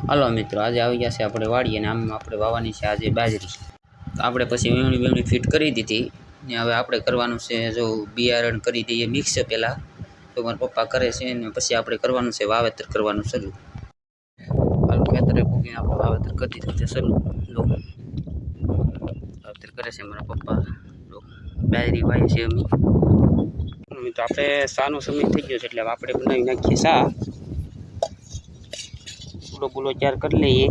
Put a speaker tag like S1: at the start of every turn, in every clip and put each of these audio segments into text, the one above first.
S1: હાલો મિત્રો, આજે આવી ગયા છે આપણે વાડીએ અને આમ આપણે વાવવાની છે આજે બાજરી. આપણે પછી વીણી ફિટ કરી દીધી ને હવે આપણે કરવાનું છે જો બિયારણ કરી દઈએ મિક્સ પહેલાં તો મારા પપ્પા કરે છે ને પછી આપણે કરવાનું છે વાવેતર કરવાનું શરૂ. હાલો ખેતરે પૂગીને આપણે વાવેતર કરી દીધું છે શરૂ. લો વાવેતર કરે છે મારા પપ્પા. લો બાજરી વાય છે અમે. તો આપણે શાનો સમય થઈ ગયો છે એટલે આપણે બનાવી નાખીએ શા. ગુલો ચાર કરી લઈએ.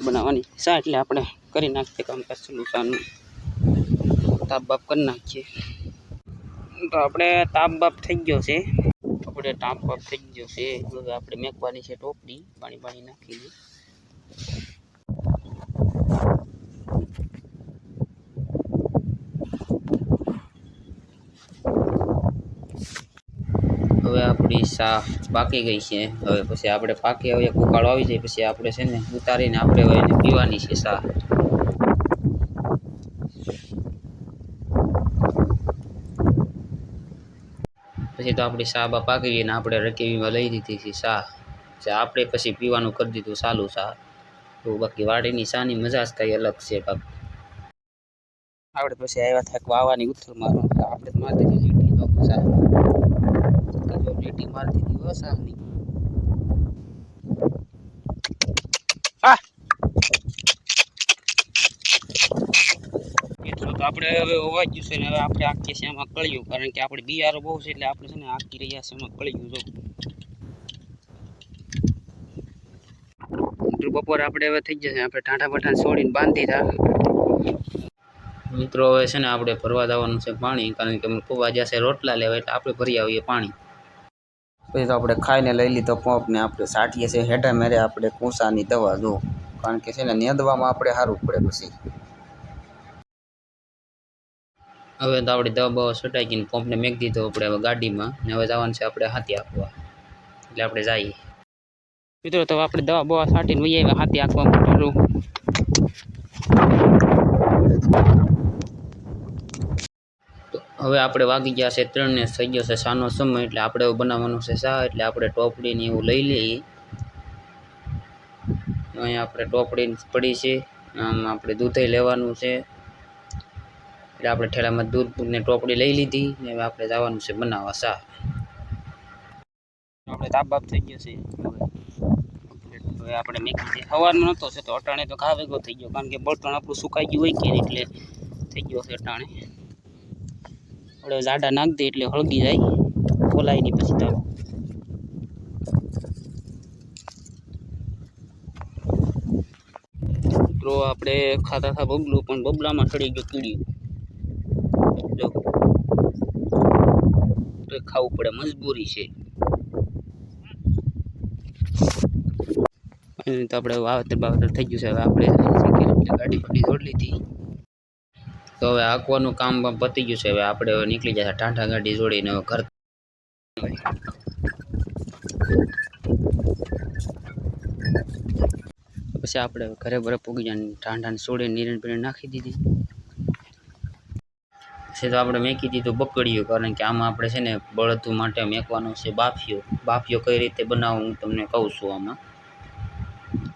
S1: બનાવવાની શા એટલે આપણે કરી નાખીએ કામકાજ ચાલુ શાનું તાપ બાપ કરી નાખીએ. તો આપણે તાપ બાપ થઈ ગયો છે. હવે આપણે મેકવાની છે ટોપલી પાણી નાખીને. હવે આપણી શા પાકી ગઈ છે. હવે પછી આપણે પાકી હવે ઉકાળો આવી જાય પછી આપણે છે ને ઉતારીને આપણે હવે એને પીવાની છે શા. પછી તો આપણી શા બા પાકી ગઈ ને આપણે રકેવીમાં લઈ દીધી છે શા. આપણે પછી પીવાનું કરી દીધું ચાલુ શા. તો બાકી વાડીની શાની મજા જ કઈ અલગ છે બાપ. આપણે પછી આવ્યા થાય વાવાની ઉથલ મારવાનું આપણે મારી દીધી લીટી મારી દીધી હો શાની. મિત્રો તો આપણે હવે હોવા ગયું છે ને હવે આપણે આખી છે એમાં કળ્યું કારણ કે આપણે બિયારો બહુ છે એટલે આપણે છે ને આખી રહ્યા છે એમાં કળ્યું જો બપોરે આપણે હવે થઈ જશે આપણે ટાંટા બટાને છોડીને બાંધી દીધા. મિત્રો હવે છે ને આપણે ભરવા જવાનું છે પાણી કારણ કે પપ્પા જશે રોટલા લેવા એટલે આપણે ભરી આવીએ પાણી. પછી તો આપણે ખાઈને લઈ લીધો પંપ ને આપણે સાટીએ છીએ હેઠા મેરે આપણે કૂસાની દવા જો કારણ કે છે ને નેંદવામાં આપણે સારું પડે પછી. હવે તો આપણી દવા બવા છટાઈ ગઈને પંપને મેક દીધો આપણે હવે ગાડીમાં ને હવે જવાનું છે આપણે હાથી આપવા એટલે આપણે જઈએ. મિત્રો તો આપણે દવા બવા છાંટીને વહી આવ્યા હાથી આંકવા માટે. હવે આપણે વાગી ગયા છે 3 ને થઈ ગયો છે શાનો સમય એટલે આપણે બનાવવાનું છે શા એટલે આપણે ટોપડીને એવું લઈ લઈએ. અહીંયા આપણે ટોપડી પડી છે આમ આપણે દૂધે લેવાનું છે એટલે આપણે ઠેલામાં દૂધ ને ટોપડી લઈ લીધી ને હવે આપણે જવાનું છે બનાવવા શા. આપણે તાપ બાપ થઈ ગયો છે હવે આપણે મેકી છે સવારનો નહોતો છે તો અટાણે તો ઘા ભેગો થઈ ગયો કારણ કે બળતણ આપણું સુકાઈ ગયું હોય કે એટલે થઈ ગયો છે અટાણે. આપણે જાડા નાખ દે એટલે હળગી જાય ખોલાય નહીં પછી તો. મિત્રો આપણે ખાતા હતા બબલું પણ બબલામાં ચડી ગયું કીડ્યું જો તો ખાવું પડે મજબૂરી છે. તો આપણે વાવેતર બાવેતર થઈ ગયું છે હવે આપણે ગાડી ફડી દોડ લીધી તો હવે આંકવાનું કામ પતી ગયું છે. હવે આપણે હવે નીકળી જશે ટાંટા ગાડી જોડીને હવે ઘર. પછી આપણે ઘરે ભરે પૂગી જાય ટાંટાને છોડીને નીરણ નાખી દીધી. પછી તો આપણે મેકી દીધું બકડીયું કારણ કે આમાં આપણે છે ને બળદું માટે મેકવાનું છે બાફિયો કઈ રીતે બનાવવું હું તમને કહું છું. આમાં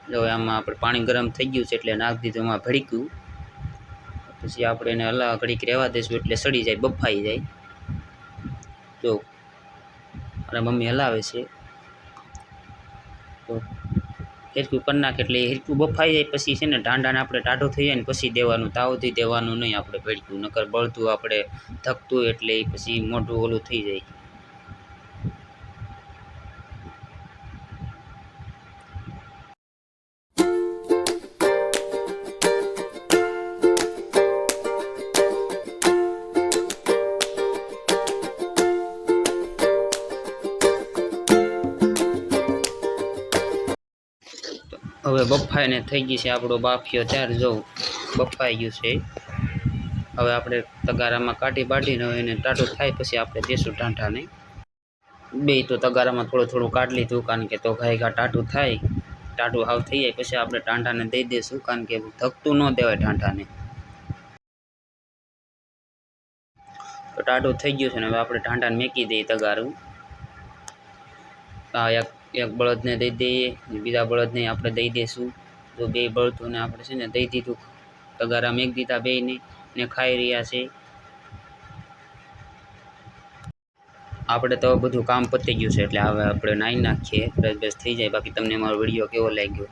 S1: હવે આમાં આપણે પાણી ગરમ થઈ ગયું છે એટલે નાખી દીધું એમાં ભડક્યું પછી આપણે એને હલા ઘડીક રહેવા દઈશું એટલે સડી જાય બફાઈ જાય જો અને મમ્મી હલાવે છે તો હિરકું કરી નાખે એટલે હિરકું બફાઈ જાય પછી છે ને ટાંડાને આપણે ટાઢું થઈ જાય ને પછી દેવાનું તાવથી દેવાનું નહીં આપણે ભડક્યું નકર બળતું આપણે ધકતું એટલે પછી મોઢું ઓલું થઈ જાય. હવે બફાઈને થઈ ગઈ છે આપણો બાફિયો ચાર જો બફાઈ ગયું છે. હવે આપણે તગારામાં કાઢીને હવે એને ટાઢું થાય પછી આપણે દેશું ટાંટાને બે તો તગારામાં થોડું કાઢી લીધું કારણ કે તો ઘા ટાઢું થાય ટાઢું હાવ થઈ જાય પછી આપણે ટાંટાને દઈ દઈશું કારણ કે ધકતું ન દેવાય ટાંટાને. તો ટાઢું થઈ ગયું છે ને હવે આપણે ઢાંઢાને મેકી દઈએ તગારું. આ એક બળદને દઈ દઈએ, બીજા બળદને આપણે દઈ દઈશું. તો બે બળદોને આપણે છે ને દઈ દીધું, તગારા મેક દીધા બેયને, ને ખાઈ રહ્યા છે. આપણે તો બધું કામ પતી ગયું છે એટલે હવે આપણે નાહી નાખીએ, ફ્રેશ બ્રેશ થઈ જાય. બાકી તમને મારો વિડીયો કેવો લાગ્યો